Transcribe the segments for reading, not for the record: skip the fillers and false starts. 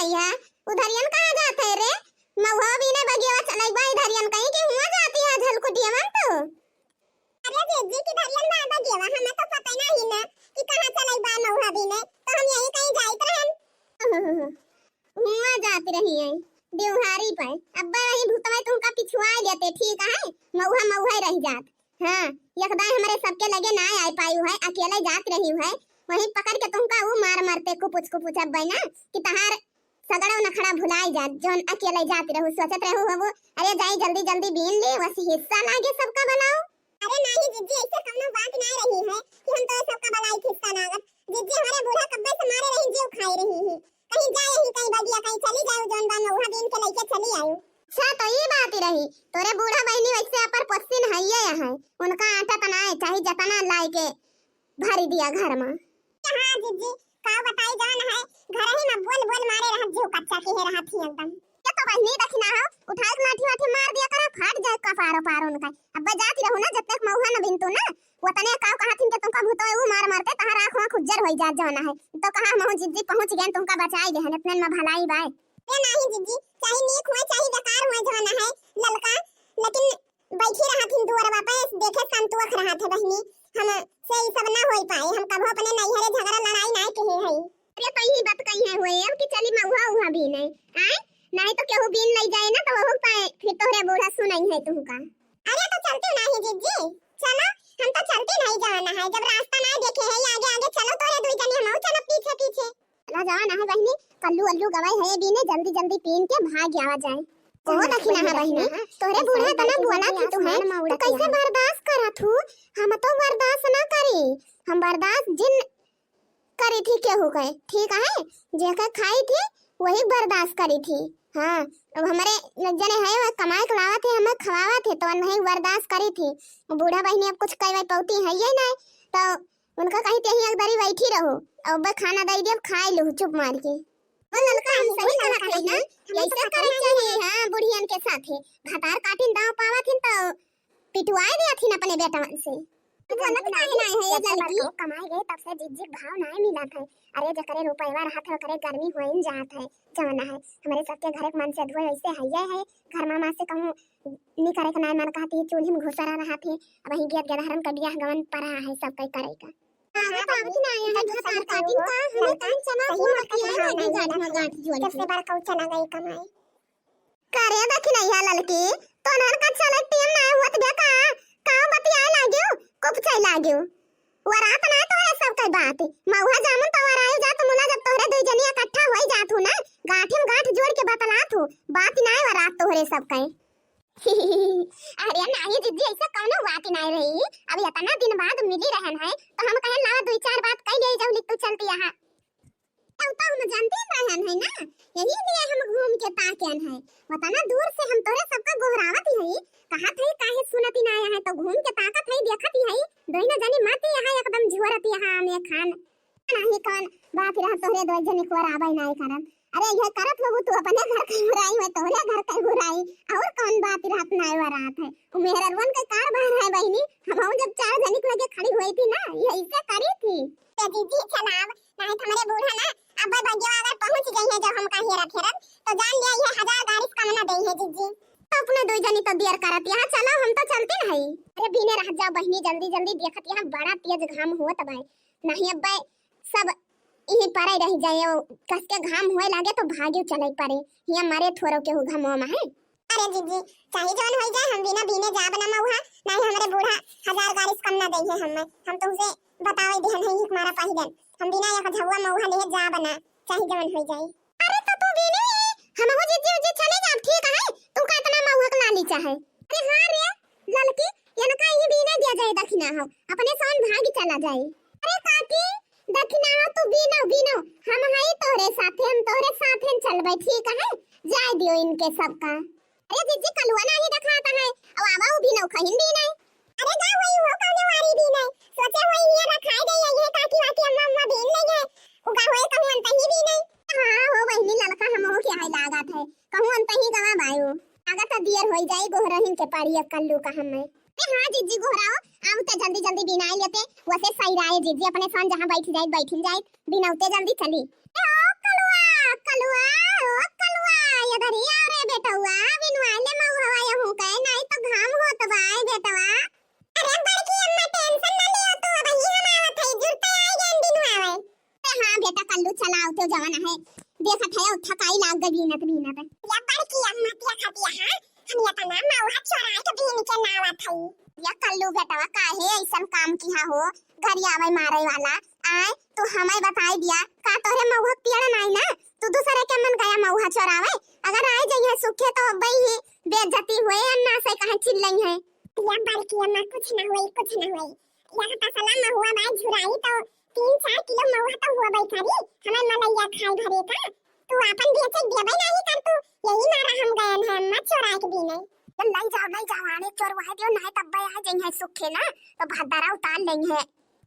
आई है। उधरियन कहाँ जाते रे? महुआ भी ने बगिया चलाई बा इधरियन कहीं कि हुआ जाती है झलकुटिया मन तो। अरे जीजी की धरियन बा बगिया हमें तो पता नहीं ना कि कहां चलाई बा महुआ भी ने, तो हम यहीं कहीं जाइत रहन। हुआ जाती रही है देवहारी पर। अब्बा वही भूतवा तुमका पिछुआ लेते ठीक है। महुआ महुआ रह जात। हां यखदा हमारे सबके लगे ना आ पाई है, अकेले जात रही है। वही पकड़ के तुमका वो मार मारते कुछ अब्बा ना कि तहार सगड़ा न खड़ा भुलाई जा जोन अकेले जाती रहू सोचत रहू हबो अरे जाई जल्दी जल्दी बीन ले बस हिस्सा लागे सबका बनाओ। अरे नहीं जीजी ऐसे कौनो बात ना रही है कि हम तो सबका बनाई हिस्सा लागत। जीजी हमारे बूढ़ा कब्बे से मारे रही जीव खाई रही है। कहीं जाए ही कहीं बगिया कहीं चली जाओ जोन बा महुआ बीन के लेके चली आयो। अच्छा तो ये बात ही रही तोरे बूढ़ा बहनी वैसे अपर पस्सिन है ये है उनका आटा तनाए चाहे जतना लाई के भरी दिया घर में। हां जीजी का बताई जान है घर ही में बोल बोल मारे रह जीव कच्चा के रहा थी एकदम। क्या तो बहनी दखना हो उठा के लाठी वाठी मार दिया करा फाट जाए कपारो पार उनका। अब जाती रहू ना जब तक महुआ न बिनतू ना वतने काव कहा थिन के तुमका भूतो वो मार मारते तहार आंख में खुज्जर होई जात जाना है तो कहा महू जीजी पहुंच गए तुमका बचाई दे इतने में भलाई बाय। ए नहीं जीजी चाहे नीक हुए चाहे बेकार हुए जाना है ललका, लेकिन बैठी रहा थी दुआर पे देखे संतोष रहा थे बहनी हम से ई सब ना होई पाए। हम कबो अपने नैहरे झगड़ा लड़ाई ना कहे है। अरे पही बात कही है हुए अब कि चली महुआ हुआ भी नहीं आए नहीं तो केहू बीन नहीं जाए ना तो वो पाए फिर तोहरे बूढ़ा सुनाई है तुमका। अरे तो चलते नहीं जीजी चलो हम तो चलते नहीं जाना है जब रास्ता ना देखे है आगे आगे चलो तोरे दुई जनी हम चलो पीछे पीछे चला जाना है बहनी कल्लू अल्लू गवाई है बीने जल्दी जल्दी पीन के भाग आवा जाए। को दखिना है बहनी तोरे बूढ़ा तना बोला थी तुम्हें तो कैसे बर्दाश्त करा थू। हम तो बर्दाश्त ना करी हम बर्दाश्त जिन करी थी केहू के ठीक है जेकर खाई थी वही बर्दाश्त करी थी। हाँ अब हमारे जने है वह कमाए के लावा थे हमें खवावा थे तो नहीं बर्दाश्त करी थी। बूढ़ा बहनी अब कुछ कई पौती है ये ना तो उनका कहीं ते ही अकबरी बैठी रहो और बस खाना दे दिया खाई लो चुप मार के। वो ललका हम सही कहा है ना ऐसे करे चाहिए। हां बुढ़ियन के साथ है भतार काटिन दाव पावा थिन तो पिटवाए दे थिन अपने बेटा से तो गलत नहीं है ये लड़की कमाए गए तब से जिज्जी भाव ना मिला था। अरे जकरे रुपया रहत है करे गर्मी होइन जात है जवाना है हमारे सबके घर के मन से धोए वैसे है घर मामा से कहूं नी करे के ना मन कहती चूल्ही में घुसरा रहा थे अब ही गेट गदहरन का बियाह गवन परा है सब कई करे का। हां तो अब ना आया है भतार काटिन का हमें कहीं चना फूल किया है गाड़ी में गांठ जोड़ सबसे बड़ा कौ चला गई कमाई करे दखिना या ललकी तो नर का चले टीम ना होत बेका का बतिया लाग्यो कुप चई लाग्यो वरात ना तो है सब कई बात महुआ जामुन तो वरायो जात मुना जब तोहरे दुई जनी इकट्ठा होई जात हो ना गांठी में गांठ जोड़ के बतलात हो बात ना वरात तोहरे सब कई। अरे नहीं दीदी ऐसा कौनो बात नहीं रही अब इतना दिन बाद मिली रहन है तो हम कहे लावा दो चार बात कह ले जाऊ तू चलती यहां तो हम जानते रहन है ना यही लिए हम घूम के ताकन है बताना दूर से हम तोरे सबका गोहरावत है कहा थे काहे सुनती ना आया है तो घूम के ताकत है देखत है दोइना जनी मत यहां एकदम झोरत यहां में खान नहीं कौन बात रहा तोरे दो जनी को आबै नहीं करन। अरे ये करत हो तू अपने घर की बुराई में तोरे घर की बुराई और कौन बात रहत नहीं वरात है वो मेहरवन के कारभार है बहनी हम जब चार जनी को लेके खड़ी हुई थी ना ये ऐसे करी थी ते दीदी चलाव नहीं हमारे बूढ़ा ना अब बगिया अगर पहुंच गई है जब हम कहीं रखेरन तो जान लिया ये 1000 गारिस कम ना दे है जीजी तो अपने दो जनी तो देर करत यहां चलो हम तो चलते नहीं। अरे बिने रह जा बहनी जल्दी जल्दी देखत यहां बड़ा तेज घाम होत बा नहीं अब सब यही परे रह जाए कस के घाम होए लागे तो भागे चले परे हिया मारे थोरो के घामो में है। अरे जीजी चाहे जोन हो जाए हम बिना बीने जा बना महुआ नहीं हमारे बूढ़ा 1000 गारिस कम ना दे है हम तुमसे बताओ दे नहीं हमारा पहिलन हम बिना एक झवा महुआ ले जा बना चाहे जोन हो जाए। अरे तो तू बिने हम हो जीजी जी चले जा ठीक है तू का इतना महुआ का लाली चाहे। अरे हां रे ललकी इनका ही बिने दिया जाए दखिना हो अपने सान भाग चला जाए। अरे काकी दखिना हो तू बिनो बिनो हम हई तोरे साथे हम तोरे साथे चलबे ठीक है जाय दियो इनके सबका। अरे जीजी कलुआ नहीं दिखाता है अब आवा उ बिनो खहिन भी नहीं। अरे जा वही हो कौने वारी भी नहीं सोचे वही ये रखाई दे ये काकी वाकी अम्मा अम्मा भी नहीं है उगा होए कहूं अंत ही भी नहीं। हां हो बहनी ललका हम हो के है लागत है कहूं अंत ही गवा बायो लागत दियर होई जाई गोहरहिन के पाड़िया कल्लू का हमें। हां जीजी गोहराओ आम तो जल्दी जल्दी बिनाई लेते वैसे सही रहे जीजी अपने सान जहां बैठ जाए बैठिन जाए बिनौते जल्दी चली। ओ कलुआ कलुआ लो जवान है देखत है थकाई लाग गई बीनत बीनत या बड़की अम्मा पिया खाती है हम या तना मौहा चोराए के बीन के नावा थई या कल्लू बेटवा काहे ऐसन काम किया हो घर आवे मारे वाला आए तो हमें बताई दिया का तोरे मौहा पियड़ नहीं ना तू दूसरे के मन गया मौहा चोरावे अगर आए जइए सुखे तो बई ही बेइज्जती हुए अन्ना से कहे चिल्लई है या बड़की अम्मा कुछ ना हुई यहाँ तसला महुआ बाय झुराई तो 3-4 किलो महुआ तो हुआ बाई थारी हमें मलैया खाए भरे का तू अपन बेचे देबे नहीं कर तू यही मारा हम गए हैं अम्मा चोराए के बीने नहीं जाओ आने चोरवा दियो नहीं तब बई आ जइए सुखे ना तो भद्दारा उतार लेंगे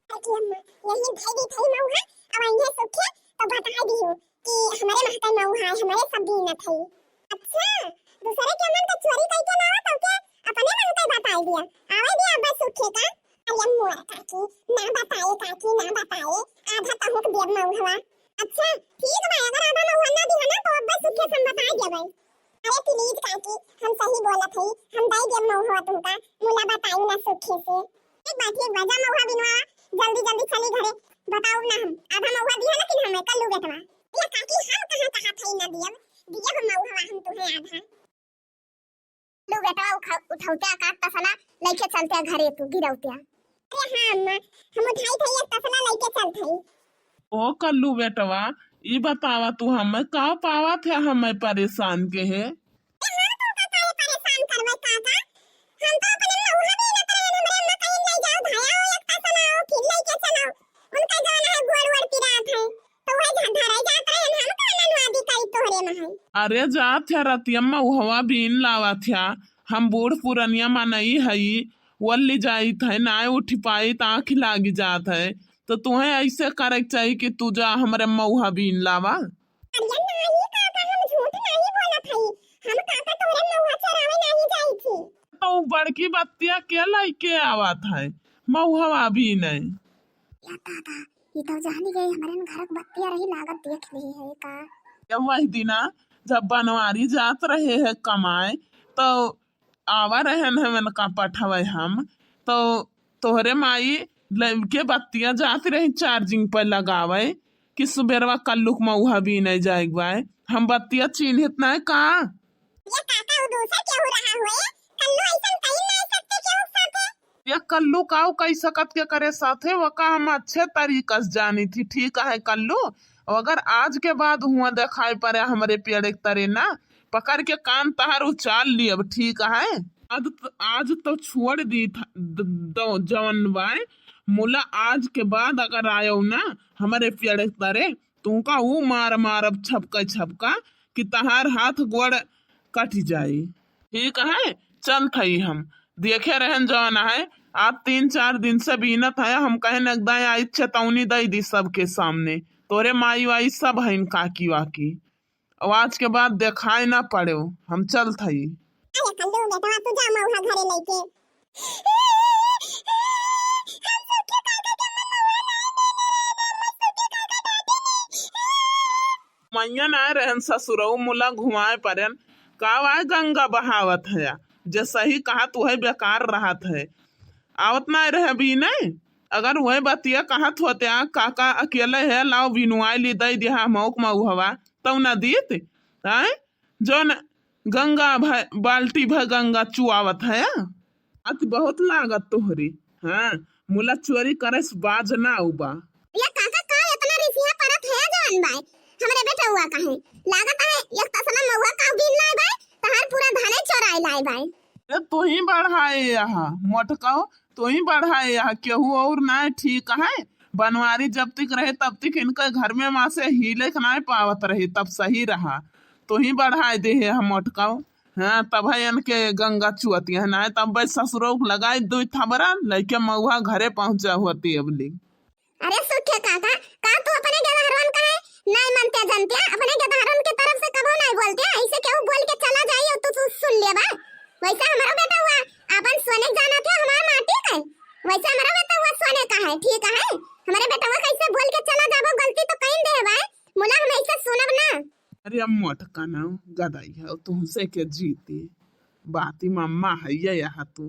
बड़की अम्मा यही भाई दी थई महुआ अब इन्हें सुखे तो बता दियो कि हमारे महते महुआ हमारे सब बीन थई अच्छा दूसरे के मन का चोरी करके ना तो के अपने मन का बता दिया आवे दिया बस सुखे का अरे मोर काकी ना बताए आधा तहुक देव महुआ अच्छा ठीक बा अगर आधा महुआ ना दिया ना तो बस सुखे हम बता देबे अरे प्लीज काकी हम सही बोलत हई हम दई देव महुआ तुमका मुला बताई ना सुखे से एक बात है वजह महुआ बिनवा जल्दी चली घरे बताओ ना हम आधा महुआ दिया लेकिन हमें कल्लू बेटवा या काकी हम कहां थई ना दिया हम महुआ हम तुम्हें आधा लो बेटा उठाउते काट तसला लेके चलते घरे तू गिरौते अरे हां अम्मा हम उठाई थई एक तसला लेके चल थई ओ कल्लू बेटवा ई बतावा तू हमें का पावा थे हमें परेशान के है हम तो का काहे परेशान करवे काका हम तो अपने महुआ भी न करे हमरे अम्मा कहीं ले जाओ भाया हो एक तसला हो फिर लेके चलो उनका जाना है गोड़ पिरात है तो वह धराई जात रहे हम तो ननवादी कई तोहरे में है अरे जा थे रतियम्मा हवा बीन लावा था हम बूढ़ पुरनिया मनई हई वल्ली जाई थे ना उठ पाई ताँख लागी जात है तो तुम्हें ऐसे करे चाहिए कि तू जा हमारे मऊहा बीन लावा अरे नहीं काका हम झूठ नहीं बोलत हई हम काका तोरे महुआ चरावे नहीं जाई थी तो बड़की बत्तिया के लेके आवत है मऊहवा भी नहीं या दादा ये तो जानी गई हमारे घर की बत्तियां रही लागत देख ली है का जब वही दिना जब बनवारी जात रहे है कमाए तो आवा रहे मन का पठवे हम तो तोहरे माई के बत्तियां जाती रही चार्जिंग पर लगावे कि सुबेरवा कल्लुक मऊहा भी नहीं जाएगा हम बत्तियां चिन्हित नहीं का ये काका वो दूसरा क्या हो रहा होए कल्लू ऐसा कहीं नहीं सकते क्या उस साथे या कल्लू काऊ कई सकत के करे साथे वका हम अच्छे तरीके से जानी थी ठीक है कल्लू अगर आज के बाद हुआ दिखाई पड़े हमारे पेड़ एक तरह ना पकड़ के कान तहार उचाल ली अब ठीक है आज तो छोड़ दी जवन बाय मुला आज के बाद अगर आयो ना हमारे पेड़ एक तरह तुमका वो मार अब छपका कि तहार हाथ गोड़ कट जाये ठीक है चल थई हम देखे रहन जवन है आप 3-4 दिन से बीनत है हम कहे नगदा आई चेतावनी दई दी सबके सामने तोरे माई वाई सब है काकी वाकी और आज के बाद देखाए ना पड़े हम चल थई अरे कल्लू बेटा तू जा महुआ घरे लेके मैया ना रहन ससुरऊ मुला घुमाए परन कावाय गंगा बहावत है जे सही कहा तू है बेकार रहत है आवत ना रहे भी नहीं अगर वह बतिया कहत होते काका अकेले है लाओ बिनुआई ली दई दिया मौक मऊ हवा तब न दीत है जो न गंगा बाल्टी भर गंगा चुआवत है अत बहुत लागत तोहरी हाँ मुला चोरी करे बाज ना उबा ये काका का इतना रिसिया परत है जान भाई हमरे बेटा हुआ कहे लागत है एक तसला महुआ का बिन लाए भाई तहार पूरा धाने चोराई लाए भाई ये तू ही बढ़ाए यहाँ मोटकाओ तू ही बढ़ाए यहाँ केहू और ना ठीक है बनवारी जब तक रहे तब तक इनके घर में माँ से हिले ना पावत रही तब सही रहा तो ही बढ़ाए दे है हम मोटकाओ हाँ तब है इनके गंगा चुअती है ना तब भाई ससुरों लगाई दो थबरा लेके महुआ घरे पहुंचा होती अबली अरे सुखे काका का तू अपने गधारन का है नहीं मानते जानते अपने गधारन के तरफ से कबो नहीं बोलते ऐसे क्यों बोल के चला जाइए तो तू सुन ले बा वैसा हमारा बेटा हुआ अपन सोने जाना था हमारा माटी का वैसा हमारा बेटा हुआ सोने का है ठीक है हमारे बेटा हुआ कैसे बोल के चला जाबो गलती तो कहीं दे भाई मुला हम ऐसे सुनब ना अरे अब मोटका ना गदाई है तुमसे के जीती बाती मम्मा है यहाँ तू